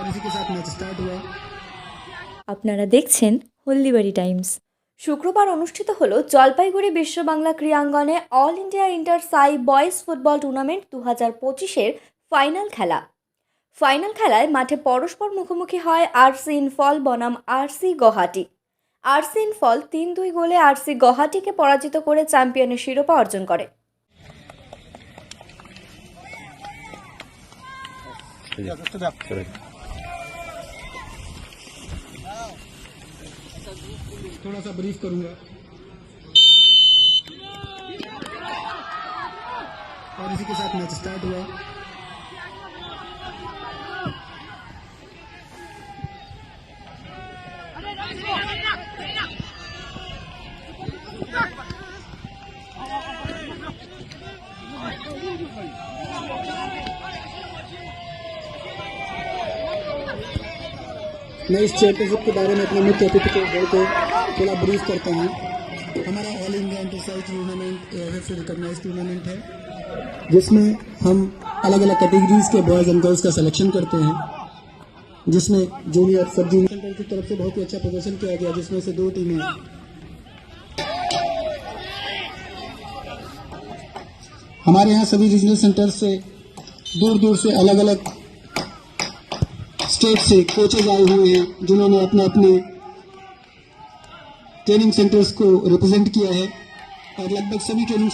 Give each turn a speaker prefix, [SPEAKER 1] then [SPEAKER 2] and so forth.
[SPEAKER 1] और इसी के साथ मैच स्टार्ट हुआ।
[SPEAKER 2] আপনারা দেখছেন হলদিবাড়ি টাইমস। শুক্রবার অনুষ্ঠিত হলো জলপাইগুড়ি বিশ্ব বাংলা ক্রীড়াঙ্গনে অল ইন্ডিয়া ইন্টার সাই বয়েজ ফুটবল টুর্নামেন্ট 2025-এর ফাইনাল খেলায় মাঠে পরস্পর মুখোমুখি হয় আরসি ইনফল বনাম আরসি গৌহাটি। আরসি ইনফল 3-2 গোলে আরসি গৌহাটিকে পরাজিত করে চ্যাম্পিয়নের শিরোপা অর্জন করে।
[SPEAKER 1] थोड़ा सा ब्रीफ करूंगा और इसी के साथ मैच स्टार्ट हुआ। मैं इस चैंपियनशिप के बारे में अपने मुख्य अतिथि को थोड़ा ब्रीफ करता हूँ। हमारा ऑल इंडिया इंटरसाइज टूर्नामेंट AIF से रिकॉग्नाइज टूर्नामेंट है, जिसमें हम अलग अलग कैटेगरीज के बॉयज एंड गर्ल्स का सिलेक्शन करते हैं, जिसमें जूनियर सब जूनियर सेंटर की तरफ से बहुत ही अच्छा प्रदर्शन किया गया, जिसमें से 2 टीमें हमारे यहाँ सभी रीजनल सेंटर से दूर दूर से अलग अलग स्टेट से कोचेज आए हुए हैं, जिन्होंने अपने अपने ट्रेनिंग सेंटर्स को रिप्रेजेंट किया है और लगभग सभी ट्रेनिंग